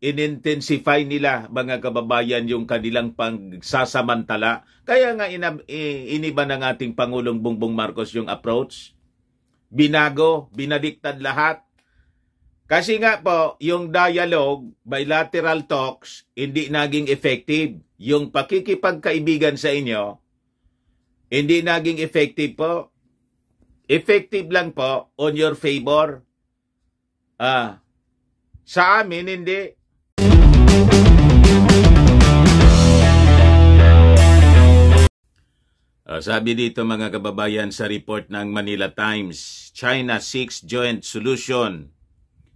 inintensify nila, mga kababayan, yung kanilang pagsasamantala. Kaya nga iniba ng ating Pangulong Bongbong Marcos yung approach. Binago, binaliktad lahat. Kasi nga po, yung dialogue, bilateral talks, hindi naging effective. Yung pakikipagkaibigan sa inyo, hindi naging effective po. Effective lang po on your favor. Sa amin, hindi. Sabi dito, mga kababayan, sa report ng Manila Times, China seeks joint solution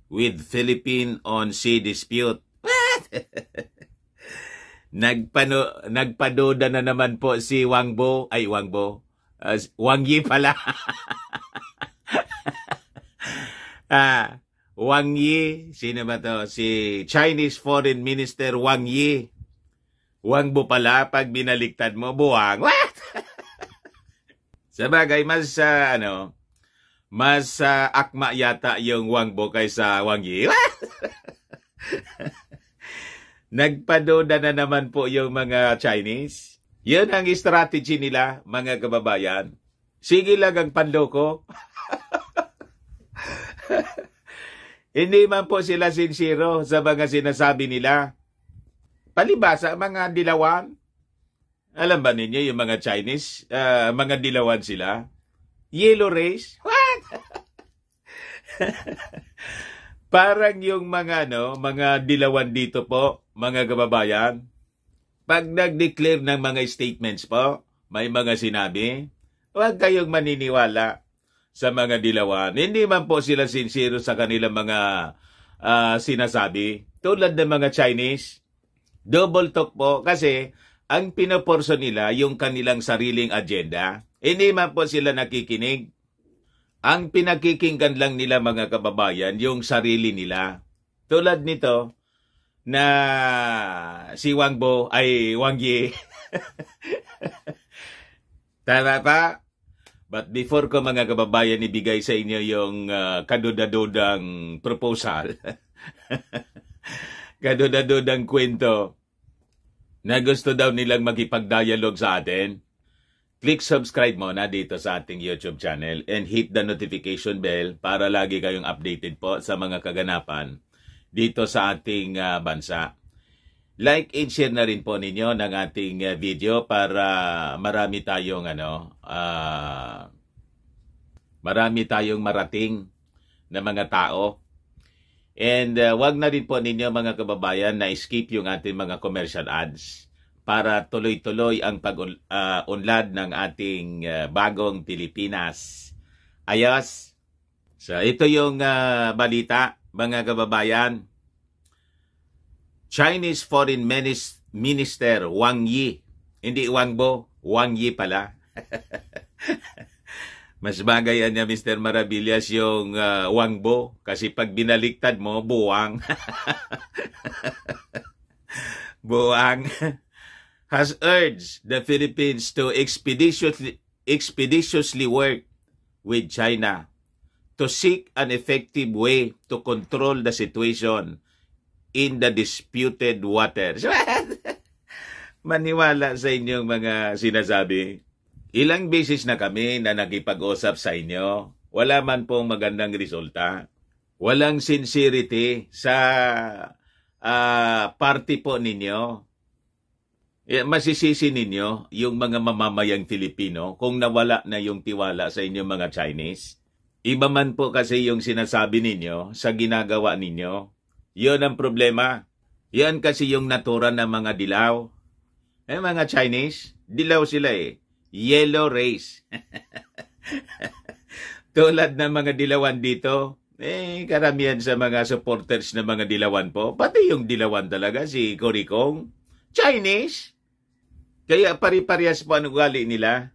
with Philippines on sea dispute. What? Nagpaduda na naman po si Wang Yi pala. Wang Yi, sino ba to? Si Chinese Foreign Minister Wang Yi. Wang Bo pala, pag binaliktad mo, buwang. What? Sabagay, mas akma yata yung Wang Bo kaysa Wang Yi. Nagpaduda na naman po yung mga Chinese. Yun ang strategy nila, mga kababayan. Sige lang ang panloko. Hindi man po sila sincero sa mga sinasabi nila. Palibasa, mga dilawan. Alam ba ninyo yung mga Chinese, mga dilawan sila? Yellow race? What? Parang yung mga dilawan dito po, mga kababayan, pag nag-declare ng mga statements po, may mga sinabi, huwag kayong maniniwala sa mga dilawan. Hindi man po sila sincere sa kanilang mga sinasabi. Tulad ng mga Chinese, double talk po kasi ang pinoporso nila yung kanilang sariling agenda. Hindi man po sila nakikinig. Ang pinakikinggan lang nila, mga kababayan, yung sarili nila. Tulad nito na si Wang Yi. Tama pa? But before ko, mga kababayan, ibigay sa inyo yung kadudadudang proposal, kadudadudang kwento, na gusto daw nilang makipag-dialogue sa atin, click subscribe muna dito sa ating YouTube channel and hit the notification bell para lagi kayong updated po sa mga kaganapan dito sa ating bansa. Like and share na rin po ninyo ng ating video para marami tayong marating na mga tao. And wag na rin po ninyo, mga kababayan, na skip yung ating mga commercial ads para tuloy-tuloy ang pag-unlad ng ating bagong Pilipinas. Ayos. So ito yung balita, mga kababayan. Chinese Foreign Minister Wang Yi. Hindi Wang Bo, Wang Yi pala. Mas bagayan niya, Mr. Maravillas, yung Wang Bo. Kasi pag binaliktad mo, buwang. Buwang has urged the Philippines to expeditiously work with China to seek an effective way to control the situation in the disputed waters. Maniwala sa inyong mga sinasabi. Ilang beses na kami na nakipag-usap sa inyo. Wala man pong magandang resulta. Walang sincerity sa party po ninyo. Masisisi ninyo yung mga mamamayang Filipino kung nawala na yung tiwala sa inyong mga Chinese. Iba man po kasi yung sinasabi ninyo sa ginagawa ninyo. Yun ang problema. Yan kasi yung natura ng mga dilaw. Mga Chinese, dilaw sila eh. Yellow race. Tulad ng mga dilawan dito, karamihan sa mga supporters ng mga dilawan po, pati yung dilawan talaga, si Coricong, Chinese. Kaya pari-parehas po ang ugali nila.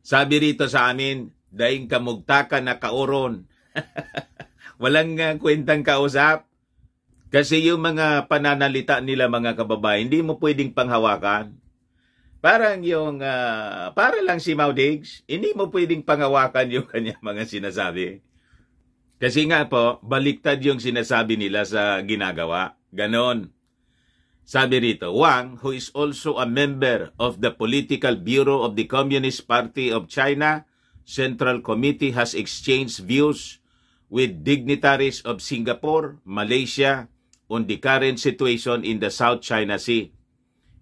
Sabi rito sa amin, daing kamugtakan na kauron. Walang kwentang kausap. Kasi yung mga pananalita nila, mga kababayan, hindi mo pwedeng panghawakan. Parang yung, para lang si Maudigs, hindi mo pwedeng panghawakan yung kanyang mga sinasabi. Kasi nga po, baliktad yung sinasabi nila sa ginagawa. Ganon. Sabi rito, Wang, who is also a member of the Political Bureau of the Communist Party of China, Central Committee has exchanged views with dignitaries of Singapore, Malaysia, on the current situation in the South China Sea,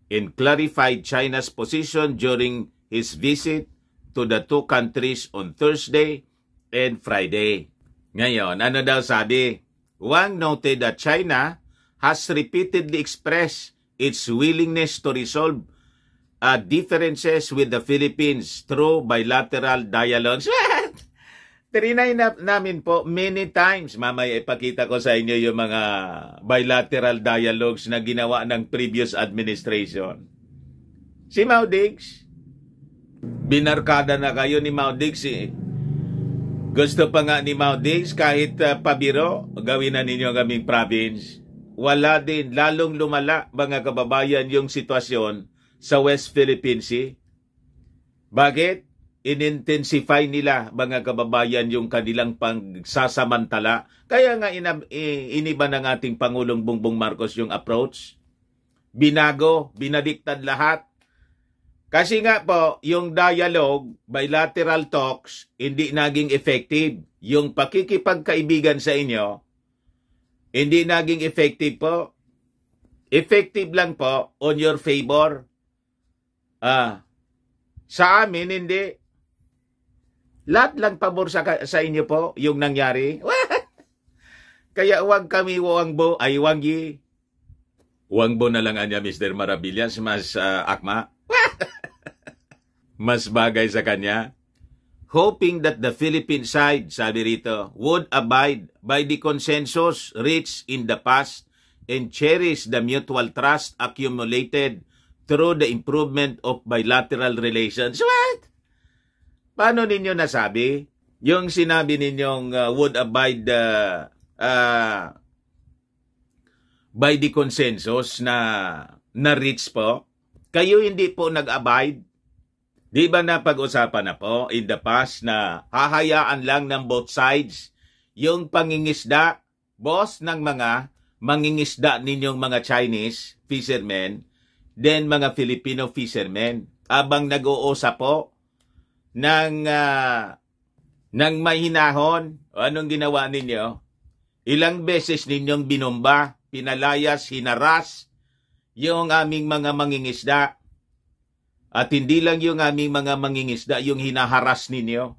and clarified China's position during his visit to the two countries on Thursday and Friday. Ngayon, ano daw sabi? Wang noted that China has repeatedly expressed its willingness to resolve differences with the Philippines through bilateral dialogues. Trinay namin po many times. Mamaya ipakita ko sa inyo yung mga bilateral dialogues na ginawa ng previous administration. Si Mao Diggs, binarkada na kayo ni Mao Diggs eh. Gusto pa nga ni Mao Diggs kahit pabiro, gawin na ninyo kaming province. Wala din, lalong lumala mga kababayan yung sitwasyon sa West Philippine Sea. Bakit? Inintensify nila mga kababayan yung kanilang pagsasamantala. Kaya nga iniba ng ating Pangulong Bongbong Marcos yung approach. Binago, binaliktad lahat. Kasi nga po, yung dialogue, bilateral talks, hindi naging effective. Yung pakikipagkaibigan sa inyo, hindi naging effective po. Effective lang po on your favor. Sa amin, hindi. Lahat lang pabor sa inyo po, yung nangyari. Kaya huwag kami wanggi. Wangbo na lang anya, Mr. Maravillas, mas akma. Mas bagay sa kanya. Hoping that the Philippine side, sabi rito, would abide by the consensus reached in the past and cherish the mutual trust accumulated through the improvement of bilateral relations. What? Paano ninyo nasabi? Yung sinabi ninyong would abide by the consensus na reach po, kayo hindi po nag-abide. Di ba na pag-usapan na po in the past na hahayaan lang ng both sides yung pangingisda, boss ng mga mangingisda ninyong mga Chinese fishermen, then mga Filipino fishermen, abang nag-uusap po ng mahinahon. Anong ginawa ninyo? Ilang beses ninyong binomba, pinalayas, hinaras yung aming mga mangingisda. At hindi lang yung aming mga mangingisda, yung hinaharas ninyo.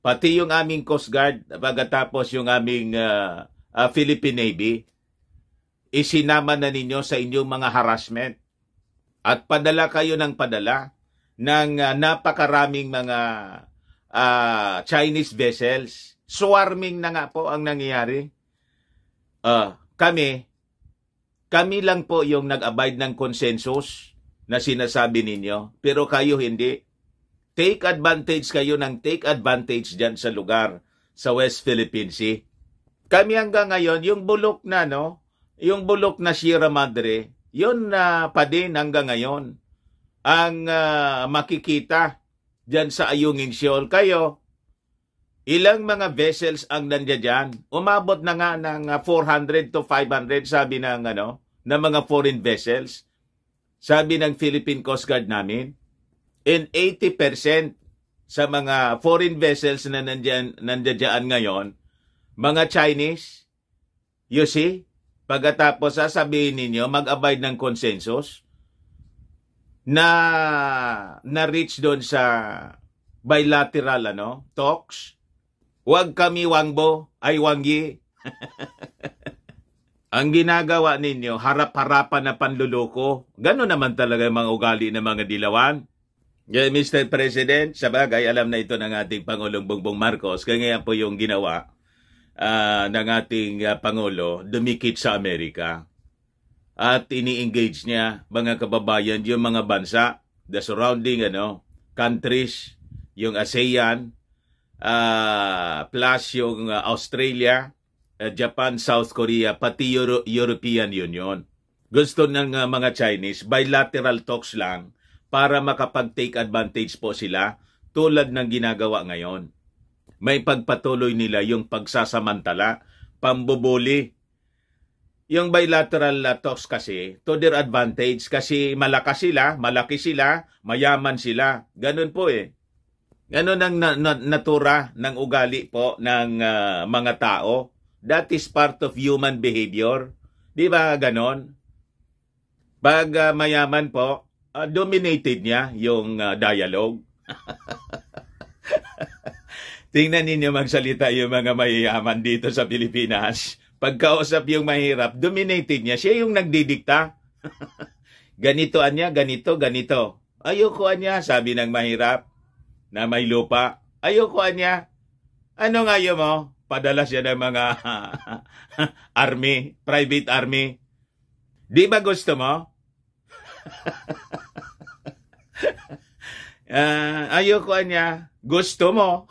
Pati yung aming Coast Guard, pagkatapos yung aming Philippine Navy, isinama na ninyo sa inyong mga harassment. At padala kayo ng padala ng napakaraming mga Chinese vessels. Swarming na nga po ang nangyayari. Kami lang po yung nag-abide ng consensus na sinasabi ninyo, pero kayo hindi. Take advantage kayo ng take advantage dyan sa lugar sa West Philippine Sea. Kami hanggang ngayon, yung bulok na, yung bulok na Sierra Madre, yun pa din hanggang ngayon ang makikita dyan sa Ayungin Shoal. Kayo, ilang mga vessels ang nandiyan dyan? Umabot na nga ng 400 to 500, sabi ng mga foreign vessels. Sabi ng Philippine Coast Guard namin, and 80% sa mga foreign vessels na nandiyan ngayon, mga Chinese. You see? Pagkatapos sasabihin ninyo, mag-abide ng consensus na reach doon sa bilateral talks. Huwag kami wangbo, ay wanggi. Ang ginagawa ninyo, harap-harapan na panluloko. Gano'n naman talaga yung mga ugali ng mga dilawan. Yeah, Mr. President, sa bagay, alam na ito ng ating Pangulong Bongbong Marcos. Kaya ngayon po yung ginawa ng ating Pangulo, dumikit sa Amerika. At ini-engage niya, mga kababayan, yung mga bansa, the surrounding countries, yung ASEAN, plus yung Australia, Japan, South Korea, pati European Union. Gusto ng mga Chinese, bilateral talks lang para makapag-take advantage po sila tulad ng ginagawa ngayon. may pagpatuloy nila yung pagsasamantala, pambubuli. Yung bilateral talks kasi, to their advantage kasi malakas sila, malaki sila, mayaman sila. Ganun po eh. Ganun ang natura ng ugali po ng mga tao. That is part of human behavior. Di ba ganon? Pag mayaman po, dominated niya yung dialogue. Tingnan ninyo magsalita yung mga mayayaman dito sa Pilipinas. Pagkausap yung mahirap, dominated niya. Siya yung nagdidikta. Ganito anya, ganito, ganito. Ayoko anya, sabi ng mahirap na may lupa. Ayoko anya. Ano nga yun mo? Padala siya ng mga army, private army. Di ba gusto mo? Ayoko anya. Gusto mo?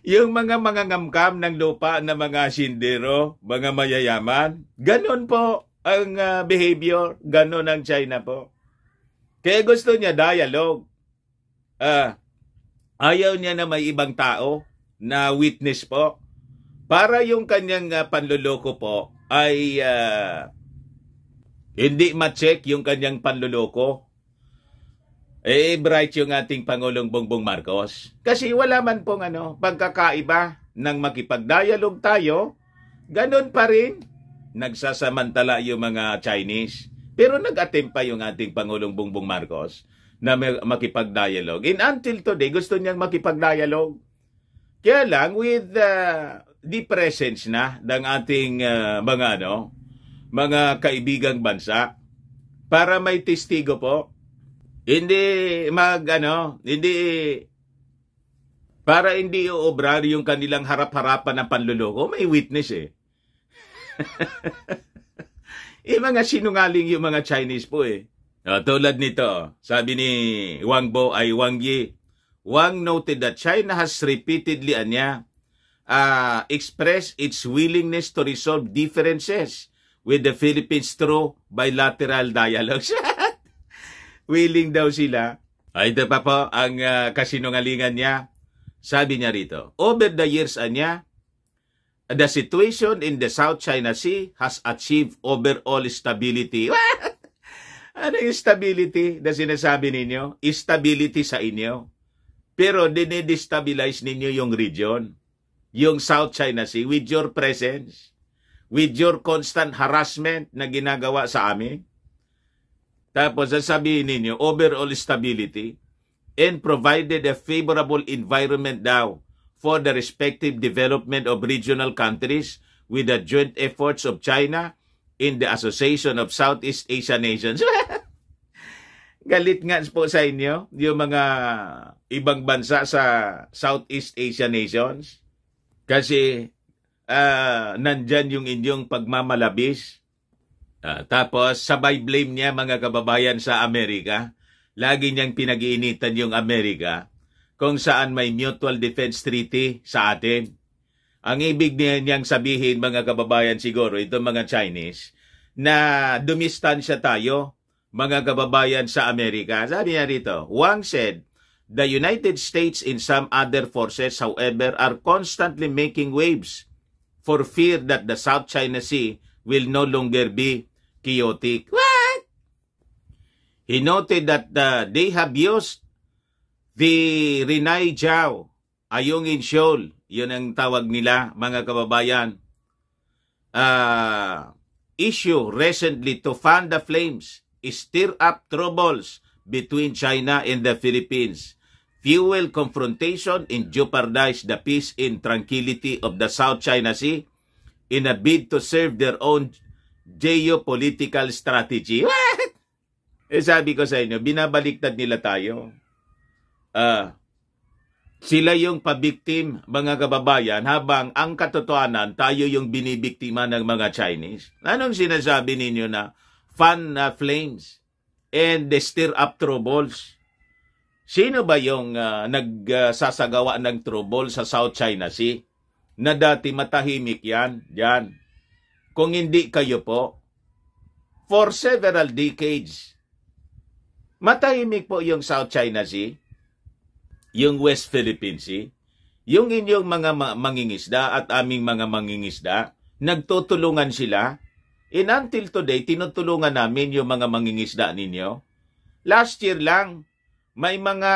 Yung mga ngamkam ng lupa na mga sindero, mga mayayaman, ganon po ang behavior, ganon ang China po. Kaya gusto niya dialogue. Ayaw niya na may ibang tao na witness po. Para yung kanyang panluloko po ay hindi ma-check yung kanyang panluloko. Bright yung ating Pangulong Bongbong Marcos. Kasi wala man pong pagkakaiba ng makipag-dialogue tayo, ganun pa rin. Nagsasamantala yung mga Chinese. Pero nag-attempt pa yung ating Pangulong Bongbong Marcos na makipag-dialogue. And until today, gusto niyang makipag-dialogue. Kaya lang, with the presence na ng ating mga kaibigang bansa, para may testigo po, hindi para hindi uobrar yung kanilang harap-harapan ng panluloko, may witness eh. Mga sinungaling yung mga Chinese po eh. Tulad nito, sabi ni Wang Yi. Wang noted that China has repeatedly expressed its willingness to resolve differences with the Philippines through bilateral dialogues. Willing daw sila. Ito pa po ang kasinungalingan niya. Sabi niya rito, over the years the situation in the South China Sea has achieved overall stability. Ano yung stability na sinasabi ninyo? Stability sa inyo. Pero dinidestabilize ninyo yung region, yung South China Sea, with your presence, with your constant harassment na ginagawa sa amin. Tapos sasabihin ninyo, overall stability and provided a favorable environment daw for the respective development of regional countries with the joint efforts of China in the Association of Southeast Asian Nations. Galit nga po sa inyo yung mga ibang bansa sa Southeast Asian Nations kasi nandyan yung inyong pagmamalabis. Tapos sabay blame niya mga kababayan sa Amerika. Lagi niyang pinag-iinitan yung Amerika kung saan may mutual defense treaty sa atin. Ang ibig niyang sabihin mga kababayan siguro, itong mga Chinese, na dumistansya tayo mga kababayan sa Amerika. Sabi niya rito, Wang said, the United States and some other forces, however, are constantly making waves for fear that the South China Sea will no longer be chaotic. What? He noted that they have used the Rinai Jiao, Ayungin Shoal, yun ang tawag nila mga kababayan, issue recently to fan the flames, stir up troubles between China and the Philippines, fuel confrontation and jeopardize the peace and tranquility of the South China Sea in a bid to serve their own geopolitical strategy. What? Sabi ko sa inyo, binabaliktad nila tayo. Sila yung pabiktim, mga kababayan, habang ang katotohanan, tayo yung binibiktima ng mga Chinese. Anong sinasabi ninyo na fan flames and stir up troubles? Sino ba yung nagsasagawa ng trouble sa South China Sea? Na dati matahimik yan, dyan. Kung hindi kayo po, for several decades, matahimik po yung South China Sea. yung West Philippine Sea, yung inyong mga mangingisda at aming mga mangingisda, nagtutulungan sila. And until today, tinutulungan namin yung mga mangingisda ninyo. Last year lang, may mga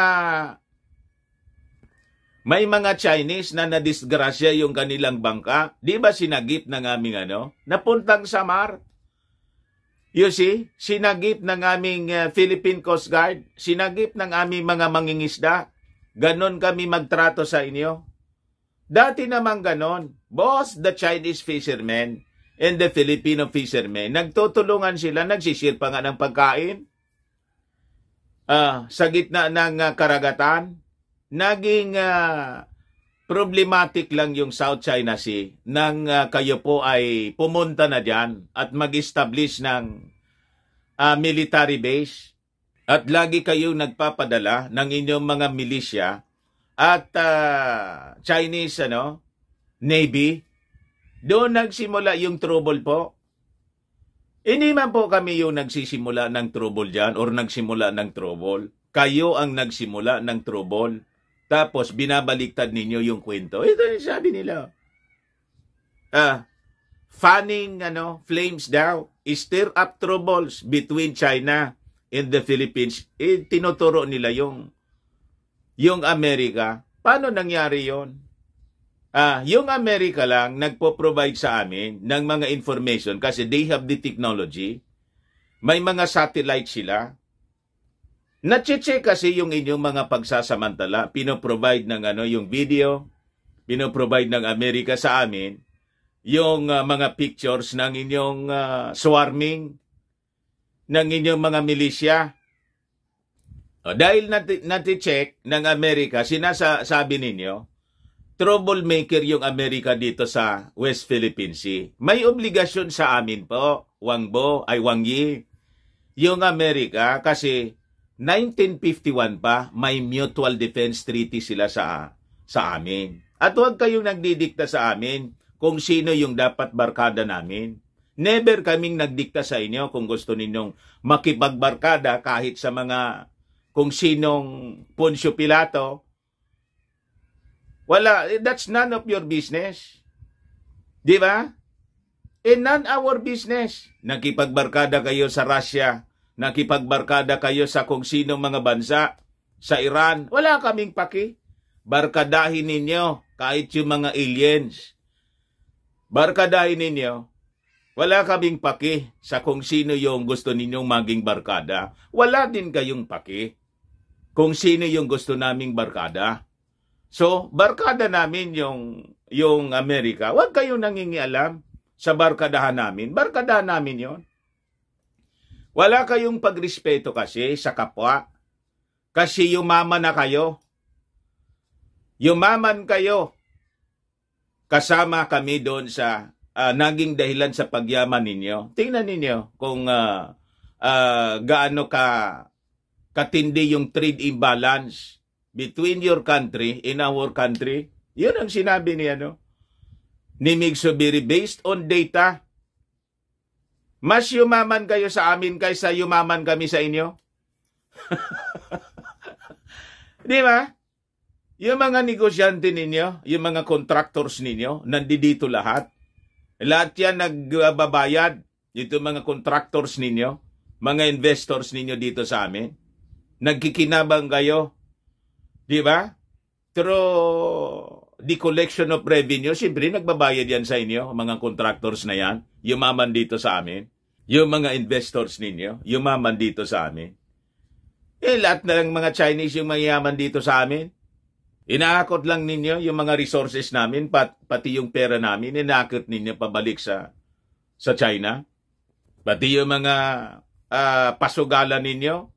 Chinese na nadisgrasya yung kanilang bangka. Di ba sinagip ng aming napuntang Samar? You see, sinagip ng aming Philippine Coast Guard, sinagip ng aming mga mangingisda. Ganon kami magtrato sa inyo. Dati naman ganon. Both the Chinese fishermen and the Filipino fishermen, nagtutulungan sila, nagsishare pa nga ng pagkain. Sa gitna ng karagatan, naging problematic lang yung South China Sea nang kayo po ay pumunta na dyan at mag-establish ng military base at lagi kayong nagpapadala ng inyong mga milisya at Chinese Navy. Doon nagsimula yung trouble po. Hindi man po kami yung nagsisimula ng trouble dyan or nagsimula ng trouble. Kayo ang nagsimula ng trouble. Tapos binabaliktad ninyo yung kwento. Ito yung sabi nila. Fanning flames daw. Stir up troubles between China and the Philippines. Tinuturo nila yung Amerika. Paano nangyari yon? Yung Amerika lang nagpo-provide sa amin ng mga information kasi they have the technology. May mga satellite sila. Na-check kasi yung inyong mga pagsasamantala. Pino-provide ng yung video. Pino-provide ng Amerika sa amin yung mga pictures ng inyong swarming, ng inyong mga milisya. Dahil nati-check ng Amerika, sinasabi ninyo, troublemaker yung Amerika dito sa West Philippine Sea. May obligasyon sa amin po, Wang Yi, yung Amerika kasi 1951 pa, may mutual defense treaty sila sa amin. At huwag kayong nagdidikta sa amin kung sino yung dapat barkada namin. Never kaming nagdikta sa inyo kung gusto ninyong makipagbarkada kahit sa mga kung sinong Poncio Pilato. Wala, that's none of your business. Di ba? None our business. Nakipagbarkada kayo sa Russia, nakipagbarkada kayo sa kung sinong mga bansa, sa Iran, wala kaming paki. Barkadahin ninyo kahit yung mga aliens. Barkadahin ninyo. Wala kaming paki sa kung sino yung gusto ninyong maging barkada. Wala din kayong paki kung sino yung gusto naming barkada. So, barkada namin yung Amerika. Huwag kayong nangingialam sa barkadahan namin. Barkadahan namin yon. Wala kayong pagrespeto kasi sa kapwa. Kasi yumaman na kayo. Yumaman kayo. Kasama kami doon sa naging dahilan sa pagyaman ninyo. Tingnan ninyo kung gaano katindi yung trade imbalance between your country and our country. Yun ang sinabi ni Mig Zubiri based on data. Mas yumaman kayo sa amin kaysa yumaman kami sa inyo. Di ba? Yung mga negosyante ninyo, yung mga contractors ninyo, nandito lahat. Lahat yan nagbabayad. Dito mga contractors ninyo, mga investors ninyo dito sa amin. Nagkikinabang kayo. Di ba? Through the collection of revenue, siyempre nagbabayad yan sa inyo, mga contractors na yan, yumaman dito sa amin. Yung mga investors ninyo, yumaman dito sa amin. Lahat na lang mga Chinese yung mayaman dito sa amin. Inaakot lang ninyo yung mga resources namin, pati yung pera namin, inaakot ninyo pabalik sa China. Pati yung mga pasugalan ninyo,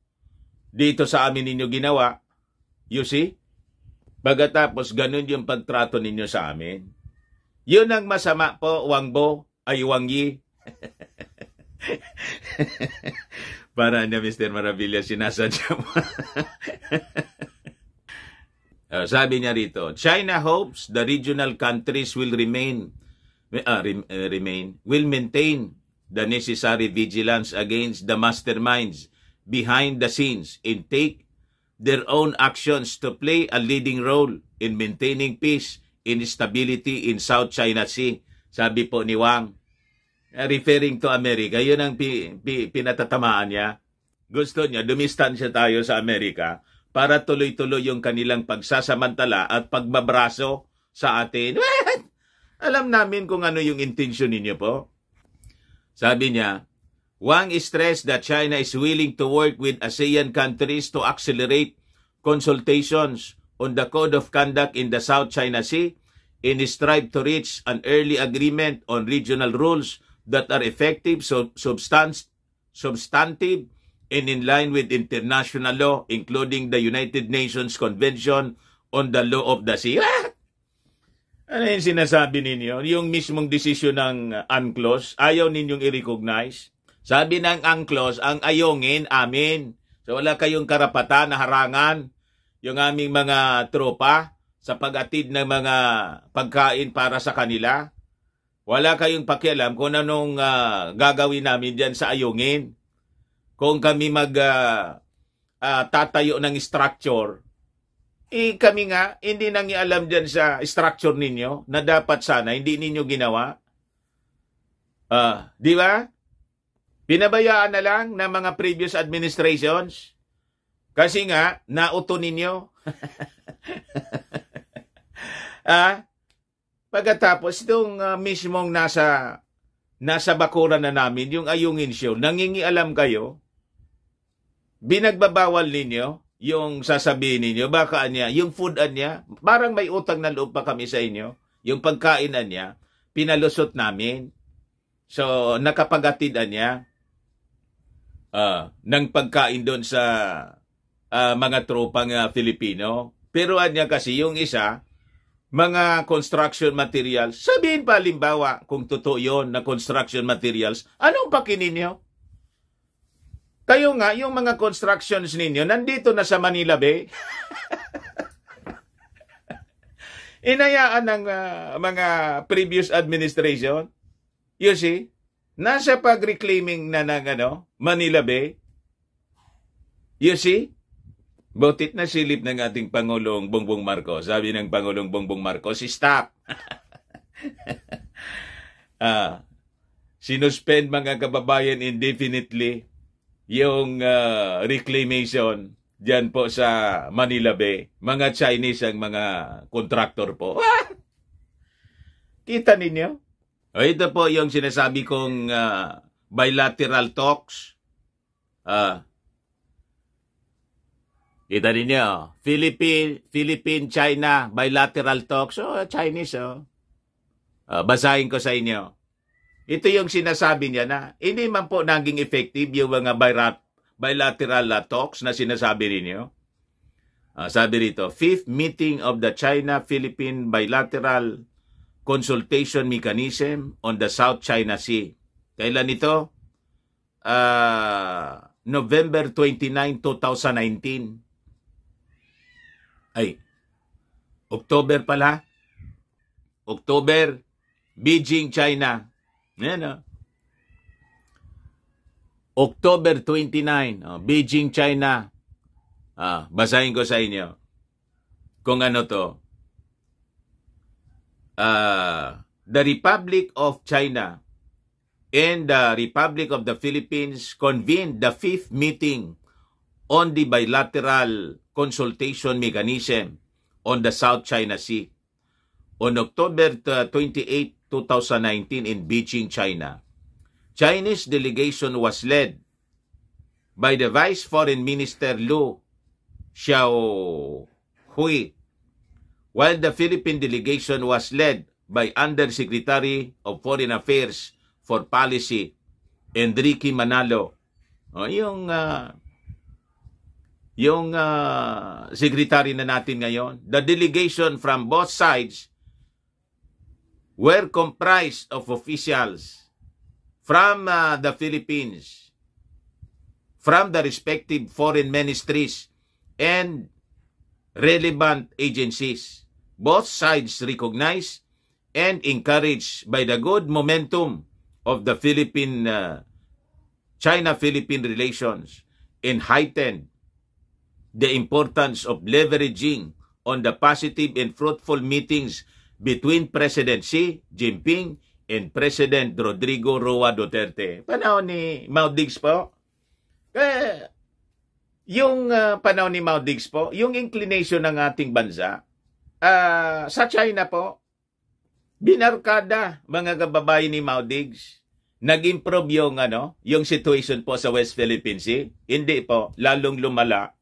dito sa amin ninyo ginawa. You see? Pagkatapos, ganun yung pagtrato ninyo sa amin. Yun ang masama po, Wang Yi. Para na Mr. Maravilla, sinasadya mo. Sabi niya rito, China hopes the regional countries will maintain the necessary vigilance against the masterminds behind the scenes and take their own actions to play a leading role in maintaining peace and stability in South China Sea. Sabi po ni Wang, referring to America, yun ang pinatatamaan niya. Gusto niya, dumistansya tayo sa Amerika para tuloy-tuloy yung kanilang pagsasamantala at pagbabraso sa atin. Alam namin kung ano yung intensyon ninyo po. Sabi niya, Wang stressed that China is willing to work with ASEAN countries to accelerate consultations on the Code of Conduct in the South China Sea and strive to reach an early agreement on regional rules that are effective, substantive, and in line with international law, including the United Nations Convention on the Law of the Sea. Ano yung sinasabi ninyo? Yung mismong desisyon ng UNCLOS, ayaw ninyong i-recognize? Sabi ng UNCLOS, ang ayungin amin. So wala kayong karapatan na harangan yung aming mga tropa sa pag-atid ng mga pagkain para sa kanila. Wala kayong pakialam kung anong gagawin namin dyan sa ayungin. Kung kami tatayo ng structure, kami nga, hindi nangialam dyan sa structure ninyo na dapat sana, hindi ninyo ginawa. Di ba? Pinabayaan na lang ng mga previous administrations. Kasi nga, nauto ninyo. Pagkatapos, itong mismong nasa bakuran na namin, yung ayungin show, nangingialam kayo, binagbabawal ninyo, yung sasabihin ninyo, baka niya, yung food niya, parang may utang na loob pa kami sa inyo, yung pagkain niya, pinalusot namin. So, nakapagatid niya ng pagkain doon sa mga tropang Filipino. Pero niya kasi yung isa, mga construction materials, sabihin pa halimbawa, kung totoo yun na construction materials, anong pakinin niyo? Kayo nga, yung mga constructions ninyo, nandito na sa Manila Bay. Inayaan ng mga previous administration. You see, nasa pag-reclaiming na ng Manila Bay. You see, butit na silip ng ating Pangulong Bongbong Marcos. Sabi ng Pangulong Bongbong Marcos, stop. Sinuspend mga kababayan indefinitely yung reclamation dyan po sa Manila Bay. Mga Chinese ang mga contractor po. Kita ninyo? Ito po yung sinasabi kong bilateral talks. Kita ninyo? Philippine-China bilateral talks. Chinese. Basahin ko sa inyo. Ito yung sinasabi niya na hindi man po naging effective yung mga bilateral talks na sinasabi ninyo. Sabi rito, 5th meeting of the China-Philippine Bilateral Consultation Mechanism on the South China Sea. Kailan ito? November 29, 2019. Ay, October pala. October, Beijing, China. Yan October 29, Beijing, China. Basahin ko sa inyo kung ano to. The Republic of China and the Republic of the Philippines convened the 5th meeting on the bilateral consultation mechanism on the South China Sea on October 28, 2019 in Beijing, China. Chinese delegation was led by the Vice Foreign Minister Lu Xiaohui, while the Philippine delegation was led by Undersecretary of Foreign Affairs for Policy, Enrique Manalo. Yung secretary na natin ngayon. The delegation from both sides were comprised of officials from the Philippines, from the respective foreign ministries and relevant agencies. Both sides recognized and encouraged by the good momentum of the China-Philippine relations and heightened the importance of leveraging on the positive and fruitful meetings between President Xi Jinping and President Rodrigo Roa Duterte. Panahon ni Mao Diggs po. Yung panahon ni Mao Diggs po, yung inclination ng ating bansa, sa China po, binarkada mga kababayan ni Mao Diggs. Nag-improve yung situation po sa West Philippine Sea. Hindi po, lalong lumala.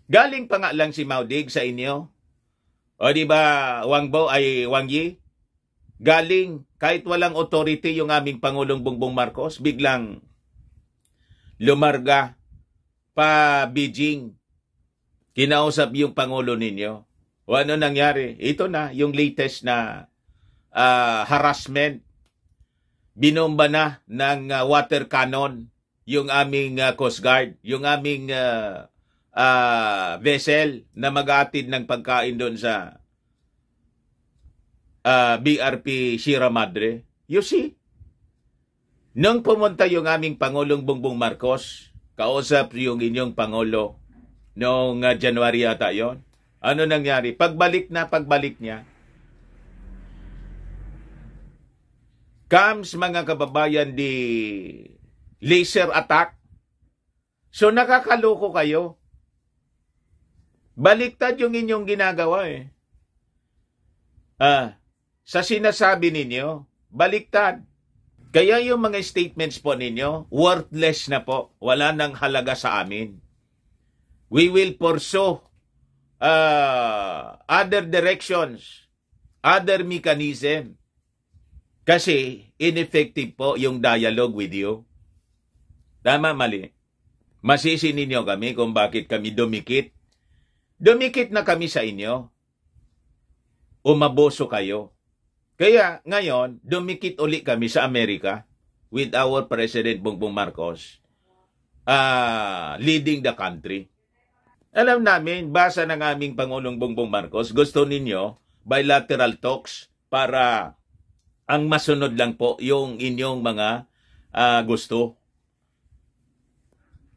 Galing pa nga lang si Mao Diggs sa inyo. O di ba, Wang Yi? Galing, kahit walang authority yung aming Pangulong Bongbong Marcos, biglang lumarga pa Beijing. Kinausap yung Pangulo ninyo. O ano nangyari? Ito na, yung latest na harassment. Binomba na ng water cannon yung aming Coast Guard, yung aming vessel na mag-aatid ng pagkain doon sa BRP Sierra Madre. You see? Nung pumunta yung aming Pangulong Bongbong Marcos, kausap yung inyong Pangulo noong January ata yon. Ano nangyari? Pagbalik niya, comes mga kababayan di laser attack. So nakakaloko kayo. Baliktad yung inyong ginagawa eh. Sa sinasabi ninyo, baliktad. Kaya yung mga statements po ninyo, worthless na po. Wala nang halaga sa amin. We will pursue other directions, other mechanism. Kasi ineffective po yung dialogue with you. Tama, mali. Masisi ninyo kami kung bakit kami dumikit. Dumikit na kami sa inyo. Umaboso kayo. Kaya ngayon, dumikit uli kami sa Amerika with our President Bongbong Marcos leading the country. Alam namin, basa ng aming Pangulong Bongbong Marcos, gusto ninyo bilateral talks para ang masunod lang po yung inyong mga gusto.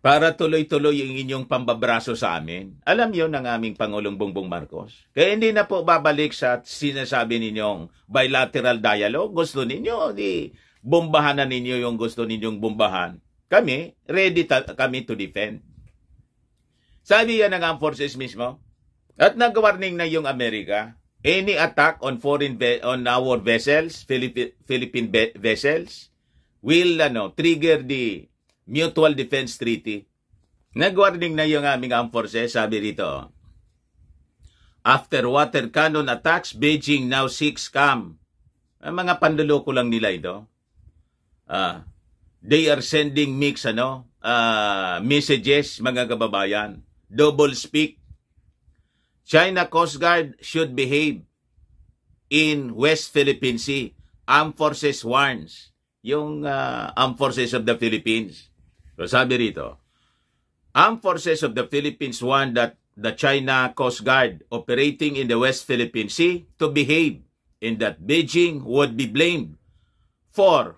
Para tuloy-tuloy yung inyong pambabraso sa amin. Alam yon ng aming Pangulong Bongbong Marcos. Kaya hindi na po babalik sa sinasabi ninyong bilateral dialogue. Gusto ninyo, di bombahan na ninyo yung gusto ninyong bombahan. Kami, ready kami to defend. Sabi yan ng Armed Forces mismo. At nag-warning na yung Amerika. Any attack on our vessels, Philippine vessels, will trigger the Mutual Defense Treaty. Nag-warning na yung aming armed forces, sabi rito. After water cannon attacks, Beijing now seeks calm. Mga panduloko lang nila ito. They are sending mixed messages, mga kababayan. Double speak. China Coast Guard should behave in West Philippine Sea. Armed Forces warns. Yung Armed Forces of the Philippines. So sabi rito, Armed Forces of the Philippines warn that the China Coast Guard operating in the West Philippine Sea to behave and that Beijing would be blamed for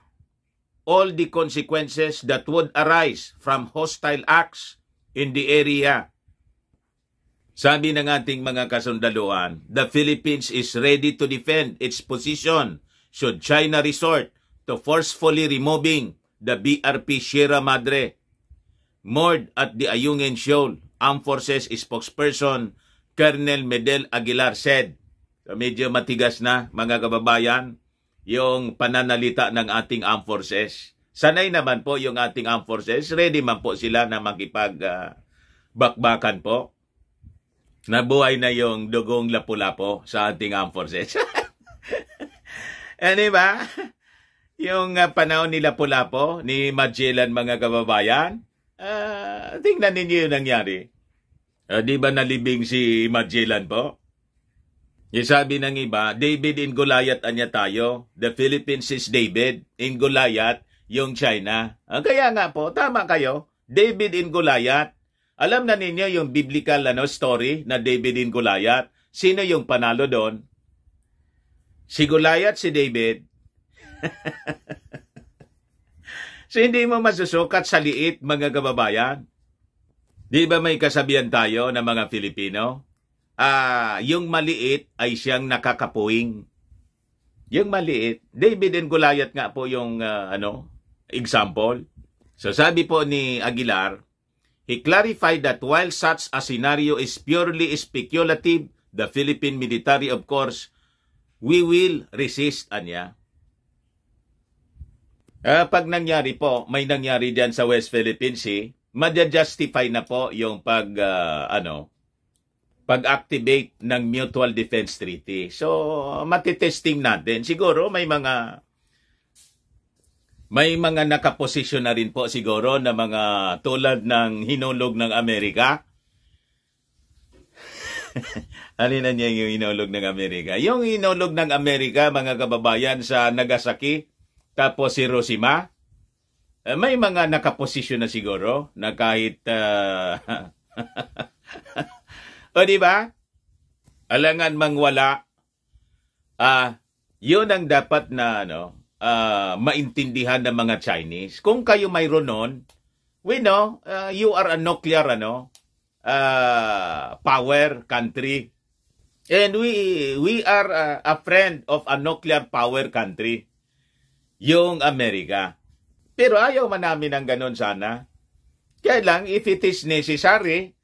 all the consequences that would arise from hostile acts in the area. Sabi ng ating mga kasundaluhan, the Philippines is ready to defend its position should China resort to forcefully removing the BRP Sierra Madre. Moored at the Ayungin Shoal, Armed Forces spokesperson Colonel Medel Aguilar said. So medyo matigas na, mga kababayan, yung pananalita ng ating Armed Forces. Sanay naman po yung ating Armed Forces. Ready man po sila na makipag-bakbakan po. Nabuhay na yung dugong lapu-lapo sa ating Armed Forces. Ano ba? Yung panahon ni Lapu-Lapu, ni Magellan, mga kababayan, tingnan ninyo yung nangyari. Di ba nalibing si Magellan po? Yung sabi ng iba, David and Goliath anya tayo. The Philippines is David, and Goliath yung China. Kaya nga po, tama kayo. David and Goliath. Alam na ninyo yung biblical story na David and Goliath. Sino yung panalo doon? Si Goliath, si David. So hindi mo masusukat sa liit, mga kababayan. Di ba may kasabihan tayo ng mga Filipino? Yung maliit ay siyang nakakapuwing. Yung maliit. David and Goliath nga po yung example. So sabi po ni Aguilar, he clarified that while such a scenario is purely speculative, the Philippine military, of course, we will resist, anya. Pag nangyari po, may nangyari dyan sa West Philippine Sea, madya-justify na po yung pag-activate ng Mutual Defense Treaty. So, matitesting natin. Siguro may mga nakaposisyon na rin po siguro na mga tulad ng hinulog ng Amerika. Alin na niya yung hinulog ng Amerika? Yung hinulog ng Amerika, mga kababayan, sa Nagasaki, tapos Hiroshima, may mga nakaposisyon na siguro na kahit o di ba? Alangan mangwala. Yun ang dapat na maintindihan ng mga Chinese. Kung kayo mayroon nun, we know you are a nuclear power country. And we are a friend of a nuclear power country. Yung Amerika. Pero ayaw man namin ng ganun sana. Kaya lang, if it is necessary,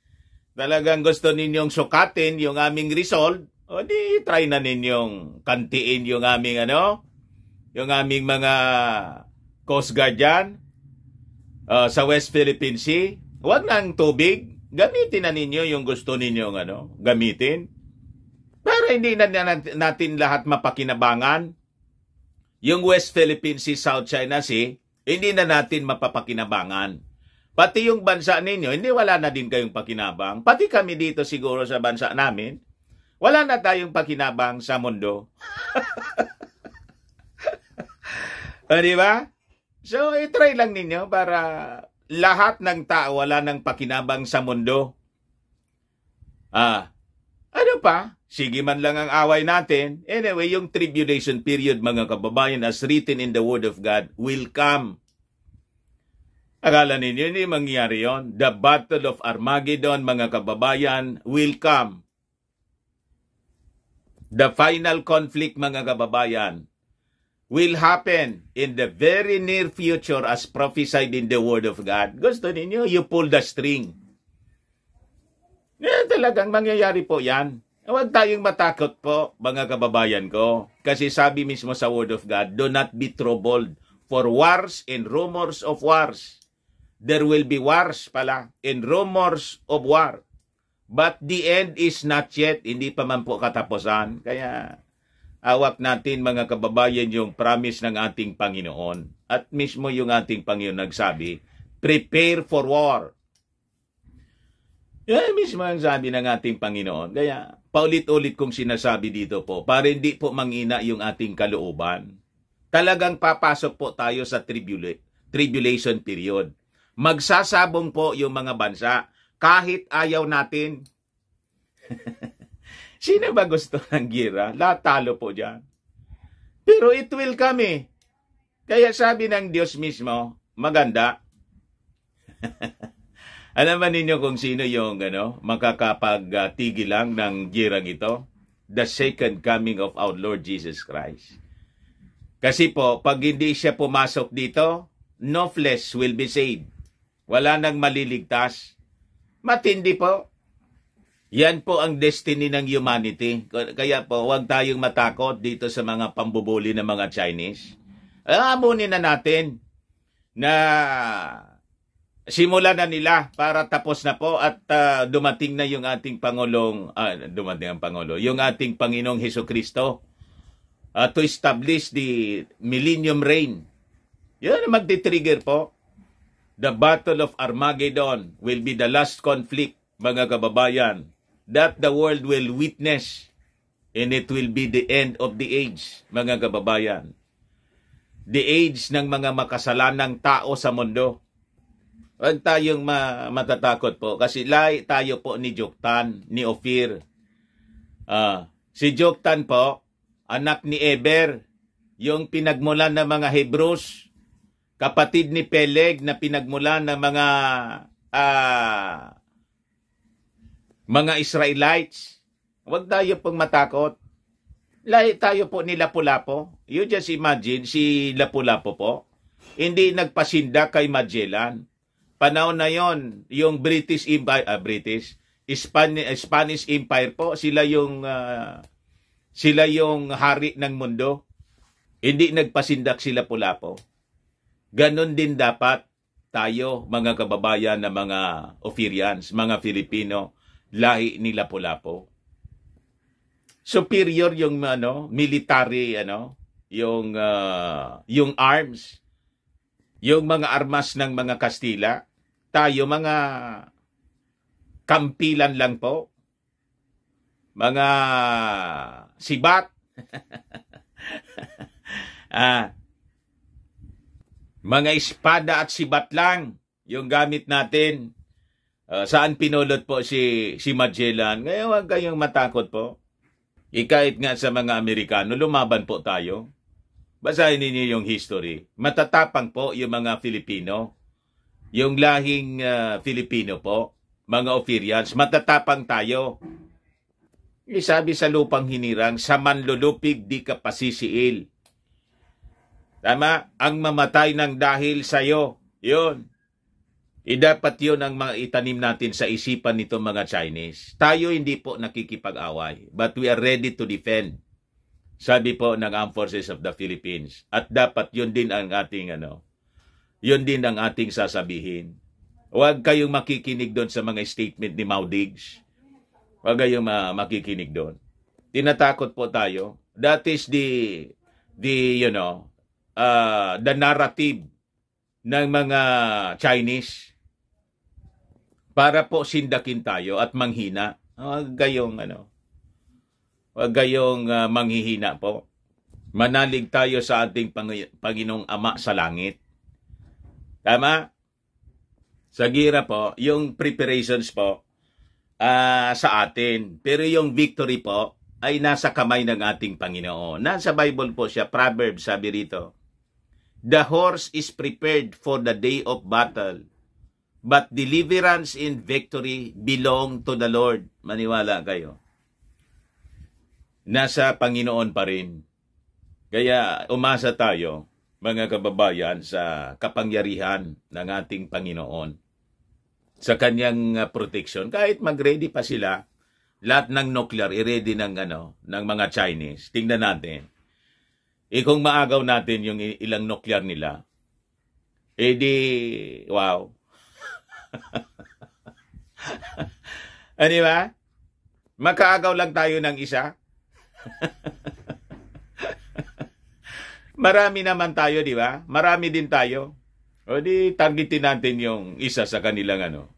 talagang gusto ninyong sukatin yung aming resolve, o di try na ninyong kantiin yung aming yung aming mga Coast Guard dyan, sa West Philippine Sea. Huwag ng tubig, gamitin na ninyo yung gusto ninyong gamitin. Para hindi na natin lahat mapakinabangan. Yung West Philippine Sea, South China Sea, hindi na natin mapapakinabangan. Pati yung bansa ninyo, hindi wala na din kayong pakinabang. Pati kami dito siguro sa bansa namin, wala na tayong pakinabang sa mundo. Di ba? So, itry lang ninyo para lahat ng tao wala ng pakinabang sa mundo. Ano pa? Sige man lang ang away natin. Anyway, yung tribulation period, mga kababayan, as written in the Word of God, will come. Akala ninyo, hindi mangyayari yon. The Battle of Armageddon, mga kababayan, will come. The final conflict, mga kababayan, will happen in the very near future as prophesied in the Word of God. Gusto ninyo, you pull the string. Talagang mangyayari po yan. Huwag tayong matakot po, mga kababayan ko. Kasi sabi mismo sa Word of God, do not be troubled for wars and rumors of wars. There will be wars pala and rumors of war. But the end is not yet. Hindi pa man po katapusan. Kaya awak natin, mga kababayan, yung promise ng ating Panginoon. At mismo yung ating Panginoon nagsabi, prepare for war. Yan mismo ang sabi ng ating Panginoon. Kaya paulit-ulit kong sinasabi dito po, para hindi po mangina yung ating kalooban. Talagang papasok po tayo sa tribulation period. Magsasabong po yung mga bansa kahit ayaw natin. Sino ba gusto ng gira? Lahat talo po dyan. Pero it will come eh. Kaya sabi ng Diyos mismo, maganda. Alam ba ninyo kung sino yung makakapagtigil lang ng girang ito? The second coming of our Lord Jesus Christ. Kasi po, pag hindi siya pumasok dito, no flesh will be saved. Wala nang maliligtas. Matindi po. Yan po ang destiny ng humanity. Kaya po, huwag tayong matakot dito sa mga pambubuli ng mga Chinese. Amunin na natin na simulan na nila para tapos na po at dumating na yung ating yung ating Panginoong Hesukristo to establish the millennium reign. Yan ang magti-trigger po. The Battle of Armageddon will be the last conflict, mga kababayan, that the world will witness, and it will be the end of the age, mga kababayan. The age ng mga makasalanang tao sa mundo. Huwag tayong matatakot po kasi lahi tayo po ni Joktan, ni Ophir. Si Joktan po, anak ni Eber, yung pinagmulan ng mga Hebrews, kapatid ni Peleg na pinagmulan ng mga Mga Israelites, huwag tayo pong matakot. Lahi tayo po ni Lapu-Lapu. You just imagine, si Lapu-Lapu po, hindi nagpasinda kay Magellan. Panahon na yon, yung British Empire, Spanish Empire po, sila yung hari ng mundo. Hindi nagpasindak si Lapu-Lapu. Ganon din dapat tayo, mga kababayan na mga Ophirians, mga Filipino, lahi ni Lapu-Lapu. Superior yung military yung arms, yung mga armas ng mga Kastila. Tayo mga kampilan lang po. Mga sibat. Mga espada at sibat lang yung gamit natin. Saan pinulot po si Magellan? Ngayon huwag kayong matakot po. Kahit nga sa mga Amerikano, lumaban po tayo. Basahin ninyo yung history. Matatapang po yung mga Filipino. Yung lahing Filipino po, mga Ophirians, matatapang tayo. Sabi sa lupang hinirang, sa manlulupig di ka pasisiil. Tama? Ang mamatay ng dahil sa'yo. Yun. Dapat yun ang mga itanim natin sa isipan nito mga Chinese. Tayo hindi po nakikipag-away, but we are ready to defend. Sabi po ng Armed Forces of the Philippines. At dapat yun din ang ating yun din ang ating sasabihin. Huwag kayong makikinig doon sa mga statement ni Mao Diggs. Huwag kayong makikinig doon. Tinatakot po tayo. That is the narrative ng mga Chinese para po sindakin tayo at manghina. Huwag kayong manghihina po. Manalig tayo sa ating Panginoong Ama sa langit. Tama? Sa gira po, yung preparations po sa atin. Pero yung victory po ay nasa kamay ng ating Panginoon. Nasa Bible po siya, Proverbs, sabi rito. The horse is prepared for the day of battle, but deliverance and victory belong to the Lord. Maniwala kayo. Nasa Panginoon pa rin. Kaya umasa tayo, mga kababayan, sa kapangyarihan ng ating Panginoon. Sa kanyang protection. Kahit mag-ready pa sila, lahat ng nuclear, i-ready ng mga Chinese. Tingnan natin. Kung maagaw natin yung ilang nuclear nila, wow. Ano ba? Makaagaw lang tayo ng isa. Marami naman tayo, di ba? Marami din tayo. O di, targetin natin yung isa sa kanilang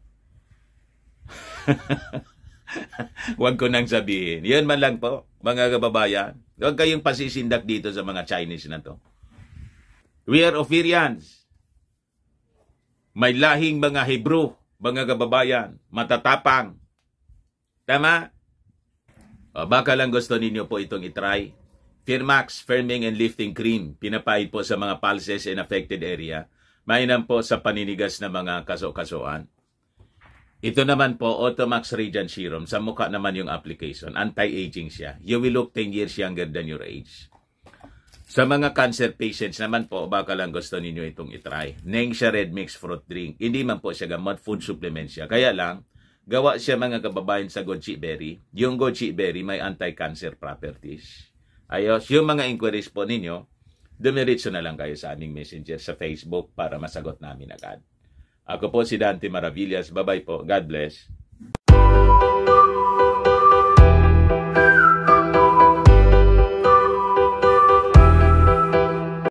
Huwag ko nang sabihin. Yan man lang po, mga kababayan. Huwag kayong pasisindak dito sa mga Chinese na to. We are Ophirians. May lahing mga Hebrew, mga kababayan, matatapang. Tama? O, baka lang gusto ninyo po itong itry. Firmax Firming and Lifting Cream, pinapahid po sa mga pulses in affected area. Mainam po sa paninigas na mga kaso-kasuan. Ito naman po, Automax Radiant Serum. Sa mukha naman yung application. Anti-aging siya. You will look 10 years younger than your age. Sa mga cancer patients naman po, baka lang gusto ninyo itong itry. Nengxia Red Mix Fruit Drink. Hindi man po siya gamot, food supplement siya. Kaya lang, gawa siya mga kababayan sa goji berry. Yung goji berry may anti-cancer properties. Ayos, yung mga inquiries po ninyo, dumiritso na lang kayo sa aming messenger sa Facebook para masagot namin agad. Ako po si Dante Maravillas. Bye-bye po. God bless.